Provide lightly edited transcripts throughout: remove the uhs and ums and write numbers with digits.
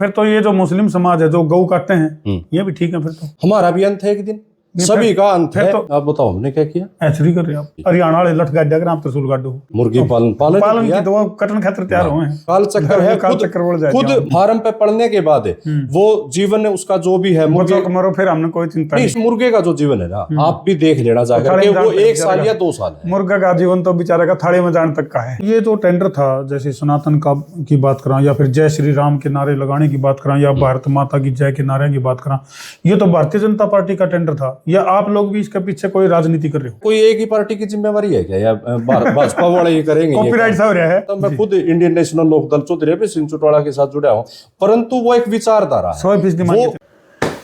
फिर तो ये जो मुस्लिम समाज है जो गऊ काटते हैं ये भी ठीक है। फिर तो हमारा भी अंत है एक दिन, सभी का अंत है। आप बताओ हमने क्या किया? ऐचरी कर रहे आप हरियाणा वाले लठ गाड्या कर आप त्रिशूल गाडो मुर्गी पालन की तो कटन खातिर तैयार हुए हैं। काल चक्कर है, खुद फार्म पे पड़ने के बाद वो जीवन उसका जो भी है मरो फिर हमने कोई चिंता नहीं। मुर्गे का जो जीवन है ना, आप भी देख लेना जाकर के, वो 1 साल या 2 साल है। मुर्गा का जीवन तो बेचारे का थाली में जाने तक का है। ये जो टेंडर था, जैसे सनातन का की बात करा या फिर जय श्री राम के नारे लगाने की बात करा या भारत माता की जय के नारे की बात करा, ये तो भारतीय जनता पार्टी का टेंडर था या आप लोग भी इसके पीछे कोई राजनीति कर रहे हो? कोई एक ही पार्टी की जिम्मेवारी है क्या, या भाजपा वाले ही करेंगे? कॉपीराइट सा हो रहा है। तो मैं खुद इंडियन नेशनल लोकदल चौधरी सिंह चौटाला के साथ जुड़ा हूं, परंतु वो एक विचारधारा है। 100%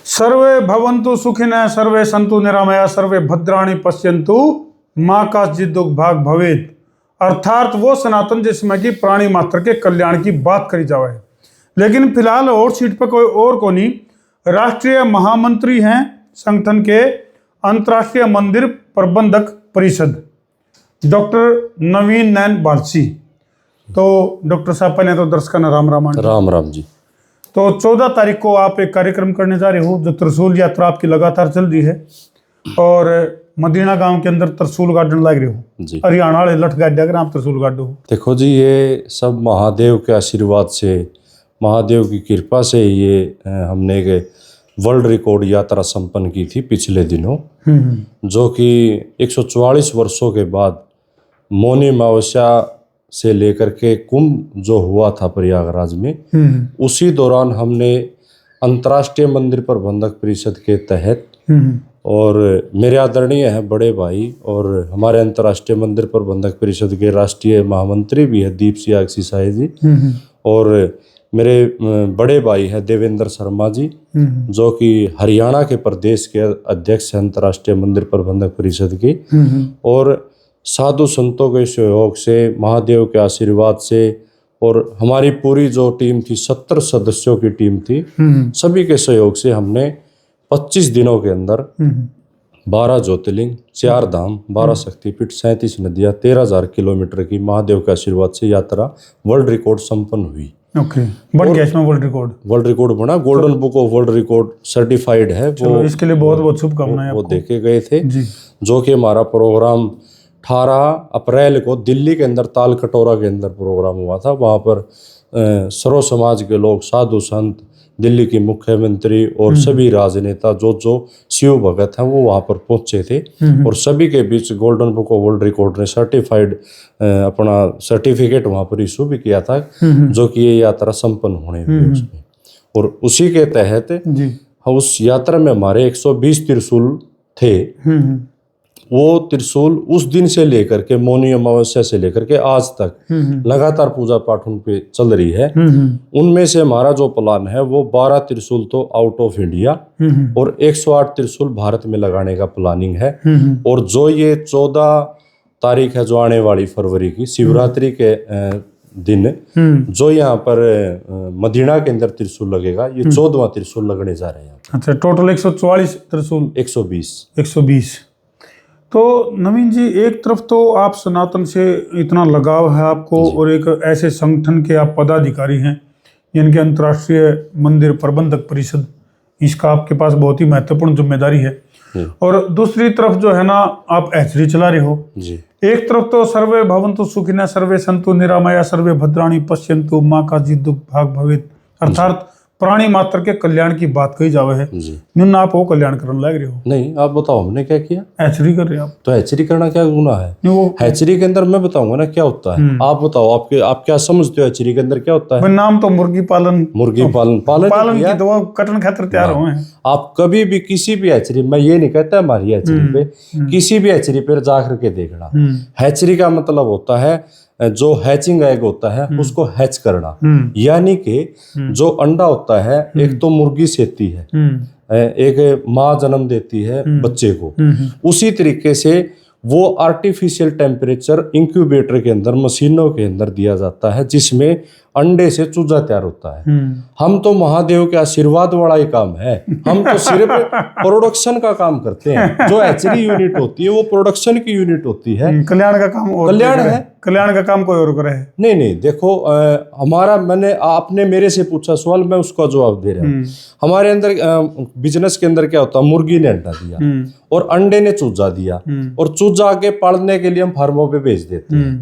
सर्वे भवन्तु सुखिनः सर्वे सन्तु निरामया सर्वे भद्राणि पश्यन्तु माँ का दुख भाग भवेत, अर्थात वो सनातन जिसमें कि प्राणी मात्र के कल्याण की बात करी जावे है। लेकिन फिलहाल और सीट पर कोई और को नहीं, राष्ट्रीय महामंत्री हैं संगठन के अंतर्राष्ट्रीय मंदिर प्रबंधक परिषद डॉक्टर नवीन नैन बालसी। तो डॉक्टर साहब पहले तो दर्शकों ने राम राम जी। तो 14 तारीख को आप एक कार्यक्रम करने जा रहे हो, जो त्रिशूल यात्रा आपकी लगातार चल रही है और मदीना गांव के अंदर त्रिशूल गार्डन लग रहे हो, हरियाणा वाले लठ गाड्या कर आप त्रिशूल गाडो। देखो जी, ये सब महादेव के आशीर्वाद से, महादेव की कृपा से ये हमने एक वर्ल्ड रिकॉर्ड यात्रा संपन्न की थी पिछले दिनों, जो कि 144 वर्षों के बाद मौनी अमावस्या से लेकर के कुंभ जो हुआ था प्रयागराज में, उसी दौरान हमने अंतर्राष्ट्रीय मंदिर प्रबंधक परिषद के तहत, और मेरे आदरणीय हैं बड़े भाई और हमारे अंतर्राष्ट्रीय मंदिर प्रबंधक परिषद के राष्ट्रीय महामंत्री भी है दीप सियासी साई जी, और मेरे बड़े भाई है देवेंद्र शर्मा जी, जो कि हरियाणा के प्रदेश के अध्यक्ष हैं अंतर्राष्ट्रीय मंदिर प्रबंधक परिषद की, और साधु संतों के सहयोग से, महादेव के आशीर्वाद से, और हमारी पूरी जो टीम थी 70 सदस्यों की टीम थी, सभी के सहयोग से हमने 25 दिनों के अंदर 12 ज्योतिर्लिंग, 4 धाम, 12 शक्तिपीठ, 37 नदियाँ, 13,000 किलोमीटर की महादेव के आशीर्वाद से यात्रा वर्ल्ड रिकॉर्ड संपन्न हुई। बन गया इसमें वर्ल्ड रिकॉर्ड बना, golden book of world record certified है वो। इसके लिए बहुत बहुत शुभकामनाएं। वो देखे गए थे जो कि हमारा प्रोग्राम 18 अप्रैल को दिल्ली के अंदर ताल कटोरा के अंदर प्रोग्राम हुआ था। वहाँ पर सर्व समाज के लोग, साधु संत, दिल्ली की मुख्यमंत्री और सभी राजनेता जो शिव भगत हैं वो वहाँ पर पहुँचे थे, और सभी के बीच golden book of world record ने सर्टिफाइड अपना सर्टिफिकेट वहाँ पर इशू भी किया था, जो कि ये यात्रा संपन्न होने हुई उसमें। और उसी के तहत उस यात्रा में हमारे 120 त्रिशूल थे। वो त्रिशूल उस दिन से लेकर के मौनी अमावस्या से लेकर के आज तक लगातार पूजा पाठ उन पे चल रही है। उनमें से हमारा जो प्लान है वो 12 त्रिशूल तो आउट ऑफ इंडिया और 108 त्रिशूल भारत में लगाने का प्लानिंग है। और जो ये 14 तारीख है जो आने वाली फरवरी की शिवरात्रि के दिन जो यहाँ पर मदीना के अंदर त्रिशूल लगेगा, ये 14वां त्रिशूल लगने जा रहे हैं। अच्छा, टोटल 144 त्रिशूल 120। तो नवीन जी, एक तरफ तो आप सनातन से इतना लगाव है आपको और एक ऐसे संगठन के आप पदाधिकारी हैं जिनके अंतर्राष्ट्रीय मंदिर प्रबंधक परिषद, इसका आपके पास बहुत ही महत्वपूर्ण जिम्मेदारी है, और दूसरी तरफ जो है ना आप एचडी चला रहे हो जी। एक तरफ तो सर्वे भवन्तु सुखिनः सर्वे सन्तु निरामया सर्वे भद्राणि पश्यन्तु माँ का दुख भाग भवेत, अर्थात प्राणी मात्र के कल्याण की बात कही जावे है। न्यून आप वो कल्याण करने लग रहे हो। नहीं, आप बताओ हमने क्या किया? हैचरी कर रहे हो आप। तो हैचरी करना क्या गुनाह है? हैचरी के अंदर मैं बताऊंगा ना क्या होता है। आप बताओ, आप क्या समझते हो हैचरी के अंदर क्या होता है? नाम तो मुर्गी पालन की तो कटन खातिर तैयार हुए हैं। आप कभी भी किसी भी हैचरी, मैं ये नहीं कहता हमारी हैचरी पे, किसी भी हैचरी पे जा करके देखना। हैचरी का मतलब होता है जो हैचिंग एग होता है उसको हैच करना, यानी कि जो अंडा होता है, एक तो मुर्गी सेती है, एक माँ जन्म देती है बच्चे को, उसी तरीके से वो आर्टिफिशियल टेम्परेचर इंक्यूबेटर के अंदर, मशीनों के अंदर दिया जाता है, जिसमें अंडे से चूजा तैयार होता है। हम तो महादेव के आशीर्वाद वाला ही काम है, हम तो सिर्फ प्रोडक्शन का काम करते हैं। जो एचरी यूनिट होती है वो प्रोडक्शन की यूनिट होती है। कल्याण का काम और कल्याण है, कल्याण का काम कोई और करे है। नहीं देखो, आपने मेरे से पूछा सवाल, मैं उसका जवाब दे रहा हूँ। हमारे अंदर बिजनेस के अंदर क्या होता है, मुर्गी ने अंडा दिया और अंडे ने चूजा दिया और चूजा आगे पालने के लिए हम फार्मों पे भेज देते हैं।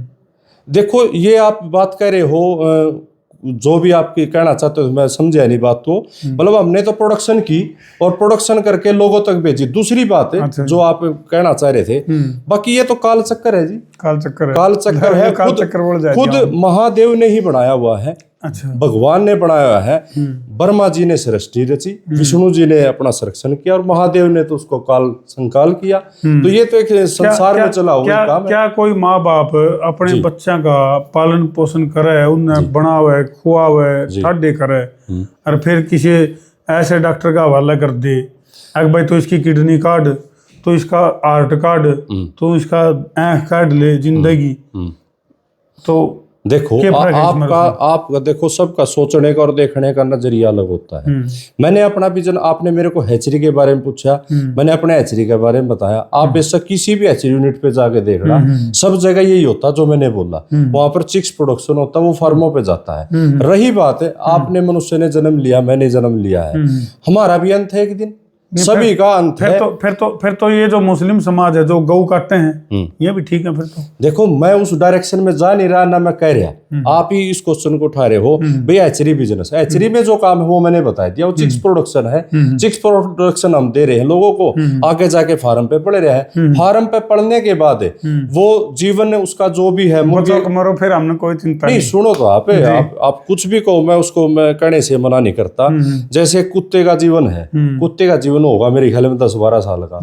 देखो ये आप बात कर रहे हो, जो भी आपकी कहना चाहते हो मैं समझा नहीं बात को। मतलब हमने तो प्रोडक्शन की और प्रोडक्शन करके लोगों तक भेजी, दूसरी बात है। अच्छा। जो आप कहना चाह रहे थे, बाकी ये तो काल चक्कर है जी, काल चक्कर है, काल चक्कर है। काल चक्कर बोल जाए, खुद महादेव ने ही बनाया हुआ है। अच्छा, भगवान ने बनाया हुआ है। ब्रह्मा जी ने सृष्टि रची, विष्णु जी ने अपना संरक्षण किया और महादेव ने तो उसको काल संकाल किया। तो ये तो एक संसार में चला हुआ काम है। क्या कोई माँ बाप अपने बच्चा का पालन पोषण करे, उन्हें बनावे खुआवे ठाडे करे और फिर किसी ऐसे डॉक्टर का हवाला कर दे, अगर भाई तो इसकी किडनी काट, तो इसका हार्ट काट, तो इसका आँख काट ले जिंदगी। तो देखो आपका देखो, सबका सोचने का और देखने का नजरिया अलग होता है। मैंने अपना विजन, आपने मेरे को हैचरी के बारे में पूछा, मैंने अपने हैचरी के बारे में बताया। आप बेशक किसी भी हैचरी यूनिट पे जाके देखना, सब जगह यही होता जो मैंने बोला। वहां पर चिक्स प्रोडक्शन होता है, वो फार्मों पे जाता है। रही बात है, आपने मनुष्य ने जन्म लिया, मैंने जन्म लिया है, हमारा भी अंत है एक दिन, सभी का अंत है। फिर तो ये जो मुस्लिम समाज है जो गऊ काटते हैं, ये भी ठीक है। फिर तो देखो मैं उस डायरेक्शन में जा नहीं रहा, ना मैं कह रहा। आप ही इस क्वेश्चन को उठा रहे हो भाई। एचरी बिजनेस, एचरी में जो काम है वो मैंने बता दिया, वो चिक्स प्रोडक्शन है। चिक्स प्रोडक्शन हम दे रहे हैं लोगों को, आगे जाके फार्म पे पड़े रहे हैं। फार्म पे पड़ने के बाद वो जीवन उसका जो भी है, मरो फिर हमने कोई चिंता नहीं। सुनो तो आप कुछ भी कहो, मैं उसको मैं कहने से मना नहीं करता। जैसे कुत्ते का जीवन है, कुत्ते का जीवन होगा मेरे ख्याल में 10-12 साल का।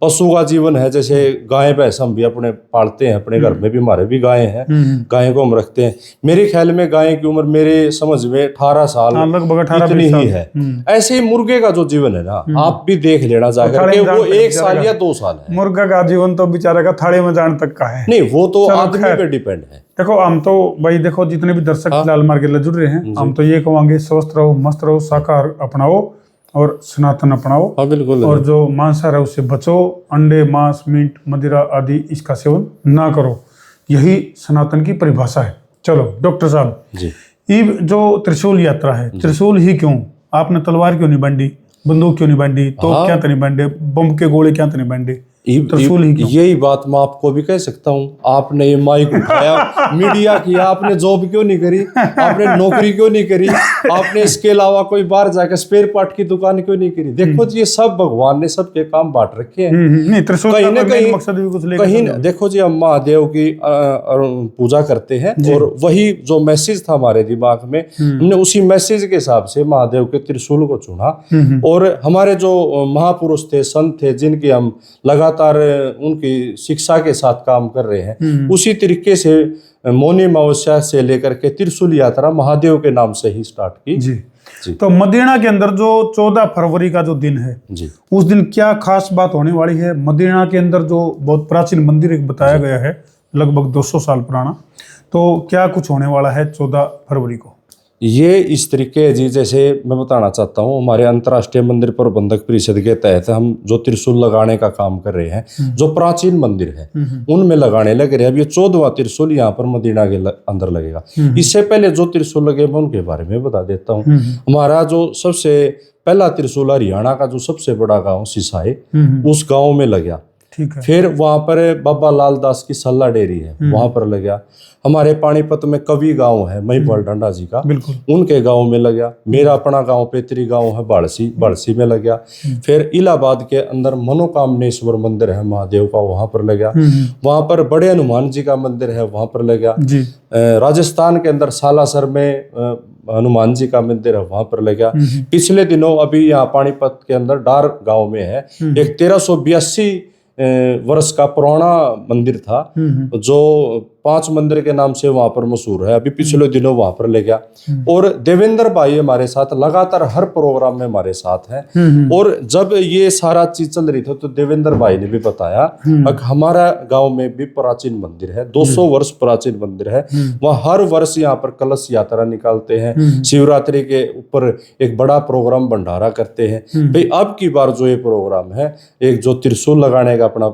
पशु का जीवन है, जैसे गाय भैंस हम भी अपने पालते हैं, अपने घर में भी हमारे भी गायें हैं, गायों को हम रखते हैं। मेरे ख्याल में गाय की उम्र मेरे समझ में 18 साल लगभग 18 इतनी ही है। ऐसे ही मुर्गे का जो जीवन है ना, आप भी देख लेना जाकर के, वो 1 साल या 2 साल है। मुर्गा का जीवन तो बेचारे का थाली में जाने तक का है। नहीं, वो तो आदमी पे डिपेंड है। देखो हम तो भाई, देखो जितने भी दर्शक फिलहाल मार्केट जुड़ रहे हैं, हम तो ये कहेंगे स्वस्थ रहो, मस्त रहो, शाकाहार अपनाओ और सनातन अपनाओ। बिल्कुल। और जो मांसाहार है उससे बचो, अंडे मांस मीट मदिरा आदि इसका सेवन ना करो। यही सनातन की परिभाषा है। चलो डॉक्टर साहब जी, ये जो त्रिशूल यात्रा है, त्रिशूल ही क्यों? आपने तलवार क्यों नहीं बांधी, बंदूक क्यों नहीं बांधी, तो क्या तो नहीं बांधे, बम के गोले क्या तो नहीं बांधे, त्रिशूल ही क्यों? यही बात मैं आपको भी कह सकता हूँ। आपने ये माइक उठाया, मीडिया किया, आपने जॉब क्यों नहीं करी, आपने नौकरी क्यों नहीं करी, आपने इसके अलावा कोई बाहर जाकर स्पेयर पार्ट की दुकान क्यों नहीं करी? देखो जी, ये सब भगवान ने सबके काम बांट रखे हैं। कहीं ना कहीं मकसद भी कुछ कहीं देखो जी, हम महादेव की पूजा करते हैं और वही जो मैसेज था हमारे दिमाग में, हमने उसी मैसेज के हिसाब से महादेव के त्रिशूल को चुना। और हमारे जो महापुरुष थे, संत थे, जिनकी हम लगातार उनकी शिक्षा के साथ काम कर रहे हैं, उसी तरीके से मौनी अमावस्या से लेकर के त्रिशूल यात्रा महादेव के नाम से ही स्टार्ट की। जी। तो मदीना के अंदर जो 14 फरवरी का जो दिन है जी, उस दिन क्या खास बात होने वाली है? मदीना के अंदर जो बहुत प्राचीन मंदिर एक बताया गया है, लगभग 200 साल पुराना, तो क्या कुछ होने वाला है 14 फरवरी को? ये इस तरीके है जी, जैसे मैं बताना चाहता हूँ, हमारे अंतर्राष्ट्रीय मंदिर प्रबंधक परिषद के तहत हम जो त्रिशूल लगाने का काम कर रहे हैं, जो प्राचीन मंदिर है उनमें लगाने लगे रहे। अब ये 14वां त्रिशूल यहाँ पर मदीना के अंदर लगेगा। इससे पहले जो त्रिशूल लगे मैं उनके बारे में बता देता हूँ। हमारा जो सबसे पहला त्रिशूल हरियाणा का जो सबसे बड़ा गाँव सिसाई, उस गाँव में लगा। फिर वहां पर बाबा लाल दास की सल्ला डेयरी है, वहां पर लगा। हमारे पानीपत में कवि गांव है महिपाल डंडा जी का, उनके गांव में लगा। मेरा अपना गांव पेतरी गांव है बाड़सी में लगा। फिर इलाहाबाद के अंदर मनोकामनेश्वर मंदिर है महादेव का, वहां पर लगा। वहां पर बड़े हनुमान जी का मंदिर है, वहां पर लगा। राजस्थान के अंदर सालासर में हनुमान जी का मंदिर है, वहां पर लगा। पिछले दिनों अभी यहाँ पानीपत के अंदर डार गांव में है एक 1382 वर्ष का पुराना मंदिर था, जो 5 मंदिर के नाम से वहां पर मशहूर है, अभी पिछले दिनों वहां पर ले गया। और देवेंद्र भाई हमारे साथ लगातार हर प्रोग्राम में हमारे साथ हैं। और जब ये सारा चीज चल रही थी तो देवेंद्र भाई ने भी बताया कि हमारा गांव में भी प्राचीन मंदिर है, 200 वर्ष प्राचीन मंदिर है, वहाँ हर वर्ष यहाँ पर कलश यात्रा निकालते हैं, शिवरात्रि के ऊपर एक बड़ा प्रोग्राम भंडारा करते हैं। भाई अब की बार जो ये प्रोग्राम है, एक जो त्रिशूल लगाने का अपना,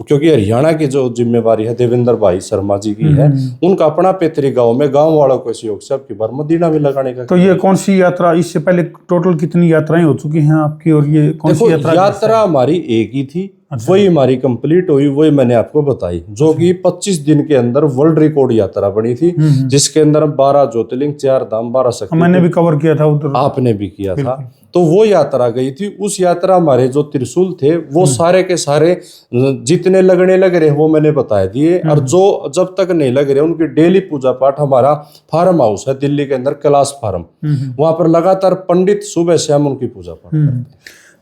क्योंकि हरियाणा की जो जिम्मेवारी है देवेंद्र भाई शर्मा जी की है, उनका अपना पैतृक गांव में गांव वालों को सहयोग से अब की बार मदीना में लगाने का। तो ये कौन सी यात्रा, इससे पहले टोटल कितनी यात्राएं हो चुकी हैं आपकी, और ये कौन सी यात्रा हमारी एक ही थी, वही हमारी कंप्लीट हुई, वही मैंने आपको बताई, जो कि 25 दिन के अंदर वर्ल्ड रिकॉर्ड यात्रा बनी थी, जिसके अंदर 12 ज्योतिर्लिंग, 4 धाम, 12 शक्ति, मैंने भी कवर किया था उधर, आपने भी किया था। तो वो यात्रा गई थी। उस यात्रा हमारे जो त्रिशूल थे वो सारे के सारे जितने लगने लग रहे वो मैंने बता दिए, और जो जब तक नहीं लग रहे उनकी डेली पूजा पाठ, हमारा फार्म हाउस है दिल्ली के अंदर कैलाश फार्म, वहां पर लगातार पंडित सुबह शाम उनकी पूजा पाठ करते हैं।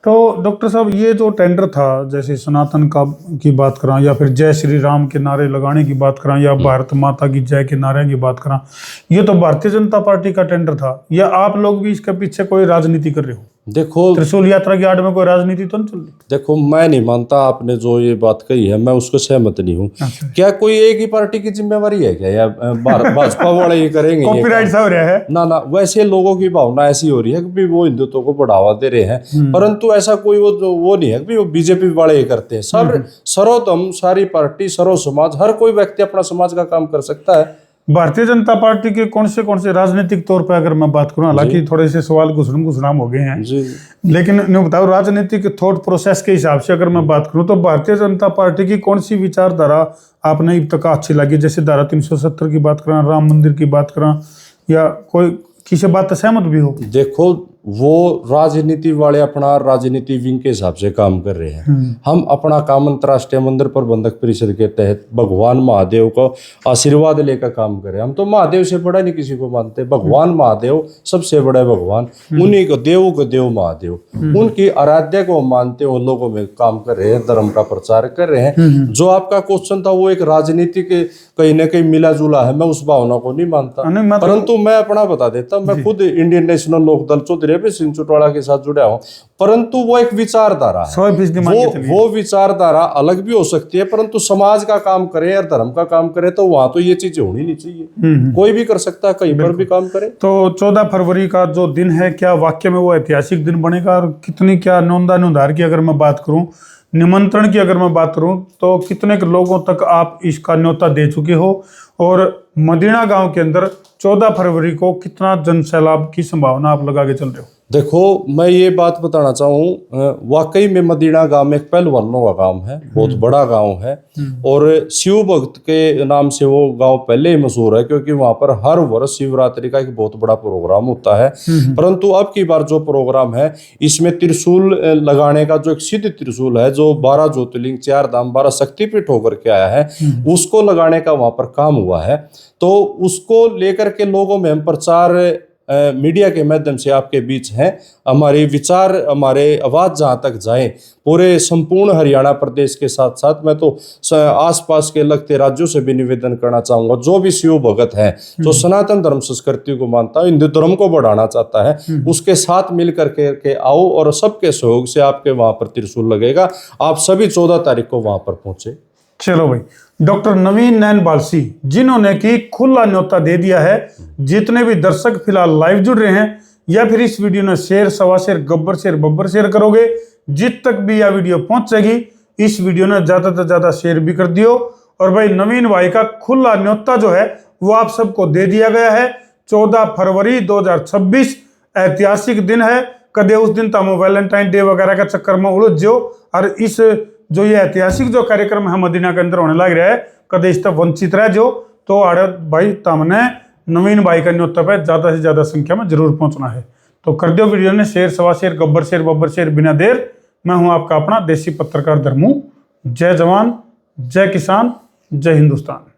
तो डॉक्टर साहब, ये जो टेंडर था, जैसे सनातन का की बात करा, या फिर जय श्री राम के नारे लगाने की बात करा, या भारत माता की जय के नारे की बात करा, ये तो भारतीय जनता पार्टी का टेंडर था, या आप लोग भी इसके पीछे कोई राजनीति कर रहे हो? देखो, त्रिशूल यात्रा की आड़ में कोई राजनीति तो नहीं चल रही? देखो, मैं नहीं मानता, आपने जो ये बात कही है मैं उसको सहमत नहीं हूँ। क्या कोई एक ही पार्टी की जिम्मेवारी है क्या, या भाजपा वाले ये करेंगे? कॉपीराइट सा हो रहा है ना, वैसे लोगों की भावना ऐसी हो रही है कि वो हिंदुत्व को बढ़ावा दे रहे हैं, परंतु ऐसा कोई वो नहीं है कि वो बीजेपी वाले ये करते हैं। सब सर्वोत्तम, सारी पार्टी, सर्व समाज, हर कोई व्यक्ति अपना समाज का काम कर सकता है। भारतीय जनता पार्टी के कौन से राजनीतिक तौर पर अगर मैं बात करूं, हालांकि थोड़े से सवाल घुसराम हो गए हैं जी, लेकिन मैं बताऊं राजनीतिक थॉट प्रोसेस के हिसाब से अगर मैं बात करूं तो भारतीय जनता पार्टी की कौन सी विचारधारा आपने अब तक अच्छी लगी? जैसे धारा 370 की बात करा, राम मंदिर की बात करा, या कोई किसी बात से सहमत भी हो? देखो, वो राजनीति वाले अपना राजनीति विंग के हिसाब से काम कर रहे हैं। हम अपना काम अंतर्राष्ट्रीय मंदिर प्रबंधक परिषद के तहत भगवान महादेव को आशीर्वाद लेकर काम कर रहे हैं। हम तो महादेव से बड़ा नहीं किसी को मानते, भगवान महादेव सबसे बड़ा भगवान, उन्हीं को देव महादेव, उनकी आराध्या को मानते हुए लोगों में काम कर रहे हैं, धर्म का प्रचार कर रहे हैं। जो आपका क्वेश्चन था वो एक राजनीति के कहीं ना कहीं मिला जुला है, मैं उस भावना को नहीं मानता, परंतु मैं अपना बता देता, मैं खुद इंडियन नेशनल लोकदल चौधरी सिंह चौटाला के साथ जुड़ा हूं, परंतु वो एक विचारधारा है, वो विचारधारा अलग भी हो सकती है, परंतु समाज का काम करे और धर्म का काम करे तो वहां तो ये चीजें होनी नहीं चाहिए। कोई भी कर सकता है, कहीं पर भी काम करे। तो 14 फरवरी का जो दिन है, क्या वाकई में वो ऐतिहासिक दिन बनेगा? और कितनी क्या नौंदानुधार की अगर मैं बात करूं, निमंत्रण की अगर मैं बात करूं, तो कितने लोगों तक आप इसका न्योता दे चुके हो? और मदीना गांव के अंदर 14 फरवरी को कितना जनसैलाब की संभावना आप लगा के चल रहे हो? देखो, मैं ये बात बताना चाहूँ, वाकई में मदीना गांव में एक पहलवानों का गांव है, बहुत बड़ा गांव है, और शिव भक्त के नाम से वो गांव पहले ही मशहूर है, क्योंकि वहां पर हर वर्ष शिवरात्रि का एक बहुत बड़ा प्रोग्राम होता है। परंतु अब की बार जो प्रोग्राम है, इसमें त्रिशूल लगाने का जो एक सिद्ध त्रिशूल है, जो 12 ज्योतिर्लिंग, 4 धाम, 12 शक्तिपीठ होकर के आया है, उसको लगाने का वहां पर काम हुआ है। तो उसको लेकर के लोगों में हम प्रचार मीडिया के माध्यम से आपके बीच हैं, हमारे विचार, हमारे आवाज जहां तक जाए पूरे संपूर्ण हरियाणा प्रदेश के साथ साथ मैं तो आसपास के लगते राज्यों से भी निवेदन करना चाहूंगा, जो भी शिव भगत है, जो सनातन धर्म संस्कृति को मानता है, हिंदू धर्म को बढ़ाना चाहता है, उसके साथ मिल करके आओ, और सबके सहयोग से आपके वहां पर त्रिशूल लगेगा। आप सभी 14 तारीख को वहां पर पहुंचे। चलो भाई, डॉक्टर नवीन नैन बालसी, जिन्होंने कि खुला न्योता दे दिया है, जितने भी दर्शक फिलहाल लाइव जुड़ रहे हैं, या फिर इस वीडियो ने शेयर, सवा share, Gabbar share, Babbar share करोगे, जित तक भी यह वीडियो पहुंचेगी, इस वीडियो ने ज्यादा से ज्यादा शेयर भी कर दियो। और भाई, नवीन भाई का खुला न्योता जो है वो आप सबको दे दिया गया है। 14 फरवरी 2026 ऐतिहासिक दिन है। कदे उस दिन तमो वैलेंटाइन डे वगैरह का चक्कर में उलझ जो, और इस जो ये ऐतिहासिक जो कार्यक्रम है मदीना के अंदर होने लग रहा है, कदे इस तक वंचित रह जो, तो आड़े भाई तमने नवीन भाई का न्योता पे ज्यादा से ज्यादा संख्या में जरूर पहुंचना है। तो कर दो वीडियो ने शेयर, सवा share, Gabbar share, Babbar share बिना देर। मैं हूं आपका अपना देसी पत्रकार धर्मू। जय जवान, जय किसान, जय हिंदुस्तान।